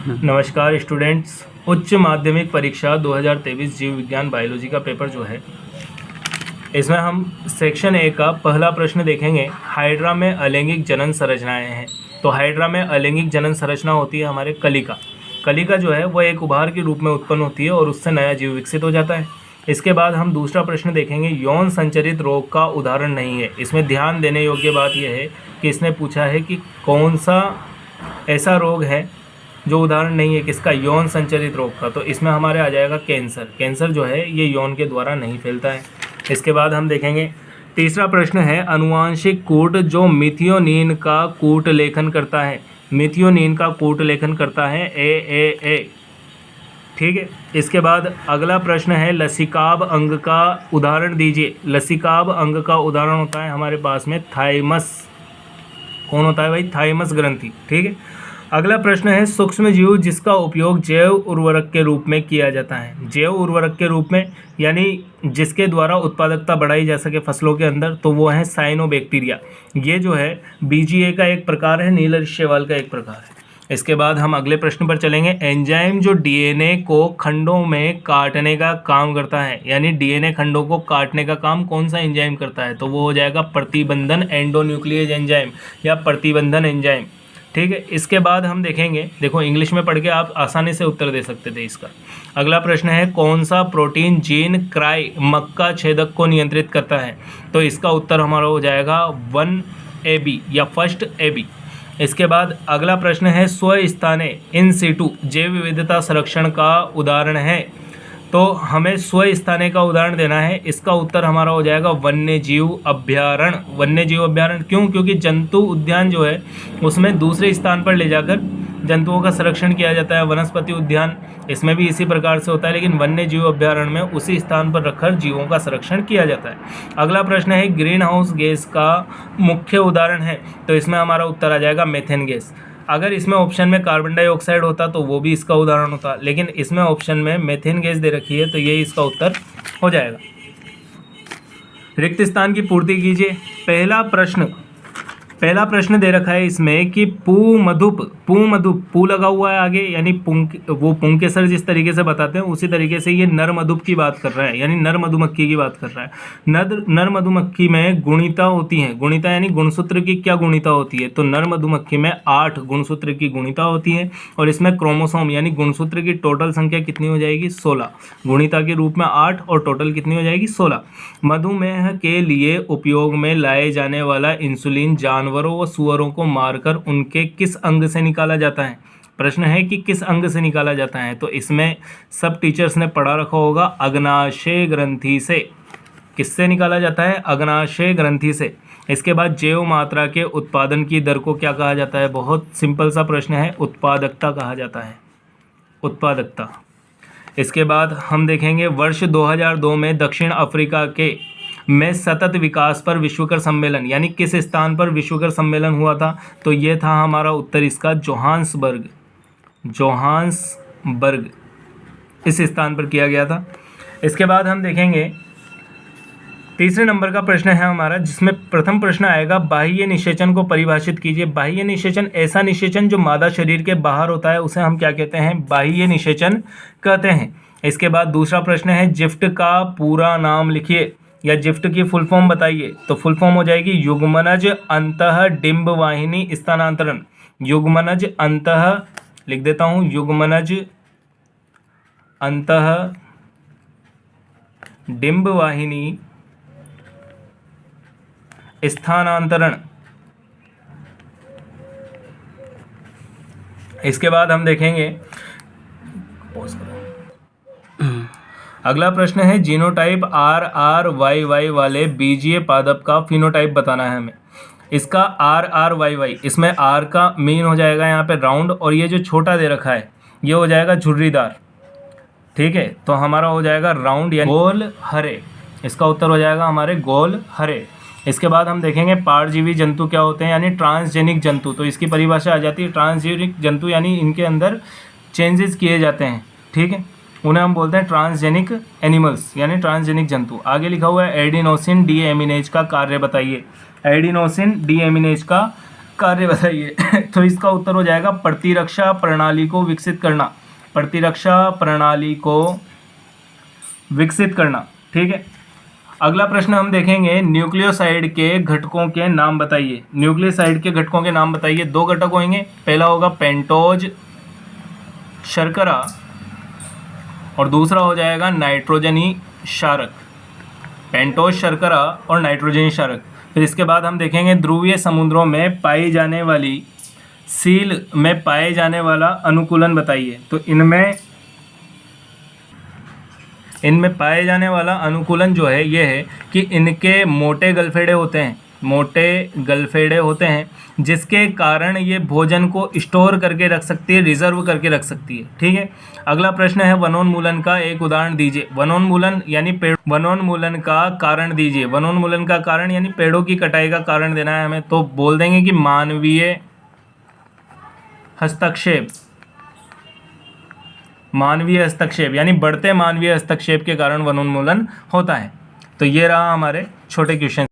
नमस्कार स्टूडेंट्स, उच्च माध्यमिक परीक्षा 2023 जीव विज्ञान बायोलॉजी का पेपर जो है, इसमें हम सेक्शन ए का पहला प्रश्न देखेंगे। हाइड्रा में अलैंगिक जनन संरचनाएं हैं। तो हाइड्रा में अलैंगिक जनन संरचना होती है हमारे कलिका। कलिका जो है वह एक उभार के रूप में उत्पन्न होती है और उससे नया जीव विकसित हो जाता है। इसके बाद हम दूसरा प्रश्न देखेंगे। यौन संचरित रोग का उदाहरण नहीं है। इसमें ध्यान देने योग्य बात यह है कि इसने पूछा है कि कौन सा ऐसा रोग है जो उदाहरण नहीं है किसका, यौन संचरित रोग का। तो इसमें हमारे आ जाएगा कैंसर। कैंसर जो है ये यौन के द्वारा नहीं फैलता है। इसके बाद हम देखेंगे तीसरा प्रश्न है, अनुवांशिक कूट जो मिथियोनिन का कूट लेखन करता है। मिथियोनिन का कूट लेखन करता है ए। ठीक है। इसके बाद अगला प्रश्न है, लसिकाब अंग का उदाहरण दीजिए। लसिकाब अंग का उदाहरण होता है हमारे पास में थाइमस। कौन होता है भाई? थाइमस ग्रंथि। ठीक है। अगला प्रश्न है, सूक्ष्म जीव जिसका उपयोग जैव उर्वरक के रूप में किया जाता है। जैव उर्वरक के रूप में यानी जिसके द्वारा उत्पादकता बढ़ाई जा सके फसलों के अंदर, तो वो है साइनोबैक्टीरिया। ये जो है बीजीए का एक प्रकार है, नीलर शैवाल का एक प्रकार है। इसके बाद हम अगले प्रश्न पर चलेंगे। एंजाइम जो डीएनए को खंडों में काटने का काम करता है, यानी डीएनए खंडों को काटने का काम कौन सा एंजाइम करता है? तो वो हो जाएगा प्रतिबंधन एंडोन्यूक्लियेज एंजाइम या प्रतिबंधन एंजाइम। ठीक है। इसके बाद हम देखेंगे, देखो इंग्लिश में पढ़ के आप आसानी से उत्तर दे सकते थे इसका। अगला प्रश्न है, कौन सा प्रोटीन जीन क्राई मक्का छेदक को नियंत्रित करता है? तो इसका उत्तर हमारा हो जाएगा 1AB या फर्स्ट AB। इसके बाद अगला प्रश्न है, स्वस्थाने इन सिटू जैव विविधता संरक्षण का उदाहरण है। तो हमें स्वस्थाने का उदाहरण देना है। इसका उत्तर हमारा हो जाएगा वन्यजीव अभ्यारण्य। वन्यजीव अभ्यारण्य क्यों? क्योंकि जंतु उद्यान जो है उसमें दूसरे स्थान पर ले जाकर जंतुओं का संरक्षण किया जाता है। वनस्पति उद्यान इसमें भी इसी प्रकार से होता है, लेकिन वन्यजीव अभ्यारण्य में उसी स्थान पर रखकर जीवों का संरक्षण किया जाता है। अगला प्रश्न है, ग्रीन हाउस गैस का मुख्य उदाहरण है। तो इसमें हमारा उत्तर आ जाएगा मेथेन गैस। अगर इसमें ऑप्शन में कार्बन डाइऑक्साइड होता तो वो भी इसका उदाहरण होता, लेकिन इसमें ऑप्शन में मेथेन गैस दे रखी है, तो ये इसका उत्तर हो जाएगा। रिक्त स्थान की पूर्ति कीजिए। पहला प्रश्न दे रखा है इसमें कि पुमधुप पू लगा हुआ है आगे, यानी पुंकेसर जिस तरीके से बताते हैं उसी तरीके से ये नर मधुप की बात कर रहा है, यानी नर मधुमक्खी की बात कर रहा है। नर मधुमक्खी में गुणिता होती है। गुणिता यानी गुणसूत्र की क्या गुणिता होती है? तो नर मधुमक्खी में 8 गुणसूत्र की गुणिता होती है और इसमें क्रोमोसोम यानी गुणसूत्र की टोटल संख्या कितनी हो जाएगी? 16। गुणिता के रूप में 8 और टोटल कितनी हो जाएगी? 16। मधुमेह के लिए उपयोग में लाए जाने वाला इंसुलिन जानवरों व सुअरों को मारकर उनके किस अंग से निकाला जाता है? प्रश्न है कि किस अंग से निकाला जाता है। तो इसमें सब टीचर्स ने पढ़ा रखा होगा, अग्नाशय ग्रंथि से। किससे निकाला जाता है? अग्नाशय ग्रंथि से। इसके बाद जैव मात्रा के उत्पादन की दर को क्या कहा जाता है? बहुत सिंपल सा प्रश्न है, उत्पादकता कहा जाता है। उत्पादकता। इसके बाद हम देखेंगे, वर्ष 2002 में दक्षिण अफ्रीका में सतत विकास पर विश्वकर सम्मेलन, यानी किस स्थान पर विश्वकर सम्मेलन हुआ था? तो ये था हमारा उत्तर इसका जोहान्सबर्ग। इस स्थान पर किया गया था। इसके बाद हम देखेंगे तीसरे नंबर का प्रश्न है हमारा, जिसमें प्रथम प्रश्न आएगा, बाह्य निषेचन को परिभाषित कीजिए। बाह्य निषेचन ऐसा निषेचन जो मादा शरीर के बाहर होता है, उसे हम क्या कहते हैं? बाह्य निषेचन कहते हैं। इसके बाद दूसरा प्रश्न है, जिफ्ट का पूरा नाम लिखिए या जिफ्ट की फुल फॉर्म बताइए। तो फुल फॉर्म हो जाएगी युग्मनज अंतः डिंब वाहिनी स्थानांतरण। युग्मनज अंतः लिख देता हूं, युग्मनज अंतः डिंब वाहिनी स्थानांतरण। इसके बाद हम देखेंगे, अगला प्रश्न है, जीनोटाइप RRYY वाले बीजीय पादप का फिनोटाइप बताना है हमें। इसका RRYY, इसमें R का मीन हो जाएगा यहाँ पे राउंड, और ये जो छोटा दे रखा है ये हो जाएगा झुर्रीदार। ठीक है। तो हमारा हो जाएगा राउंड या गोल हरे। इसका उत्तर हो जाएगा हमारे गोल हरे। इसके बाद हम देखेंगे पारजीवी जंतु क्या होते हैं, यानी ट्रांसजेनिक जंतु। तो इसकी परिभाषा आ जाती है, ट्रांसजेनिक जंतु यानी इनके अंदर चेंजेस किए जाते हैं। ठीक है। उन्हें हम बोलते हैं ट्रांसजेनिक एनिमल्स, यानी ट्रांसजेनिक जंतु। आगे लिखा हुआ है एडिनोसिन डीएमिनेज का कार्य बताइए। एडिनोसिन डीएमिनेज का कार्य बताइए। तो इसका उत्तर हो जाएगा प्रतिरक्षा प्रणाली को विकसित करना, प्रतिरक्षा प्रणाली को विकसित करना। ठीक है, अगला प्रश्न हम देखेंगे, न्यूक्लियोसाइड के घटकों के नाम बताइए। न्यूक्लियोसाइड के घटकों के नाम बताइए। दो घटक होंगे, पहला होगा पेंटोज शर्करा और दूसरा हो जाएगा नाइट्रोजनी क्षारक। पेंटोज शर्करा और नाइट्रोजनी क्षारक। फिर इसके बाद हम देखेंगे ध्रुवीय समुद्रों में पाई जाने वाली सील में पाए जाने वाला अनुकूलन बताइए। तो इनमें पाए जाने वाला अनुकूलन जो है ये है कि इनके मोटे गलफेड़े होते हैं, मोटे गलफेड़े होते हैं, जिसके कारण ये भोजन को स्टोर करके रख सकती है, रिजर्व करके रख सकती है। ठीक है, अगला प्रश्न है वनोन्मूलन का एक उदाहरण दीजिए। वनोन्मूलन यानी वनोन्मूलन का कारण दीजिए। वनोन्मूलन का कारण यानी पेड़ों की कटाई का कारण देना है हमें, तो बोल देंगे कि मानवीय हस्तक्षेप। मानवीय हस्तक्षेप यानी बढ़ते मानवीय हस्तक्षेप के कारण वनोन्मूलन होता है। तो ये रहा हमारे छोटे क्वेश्चन।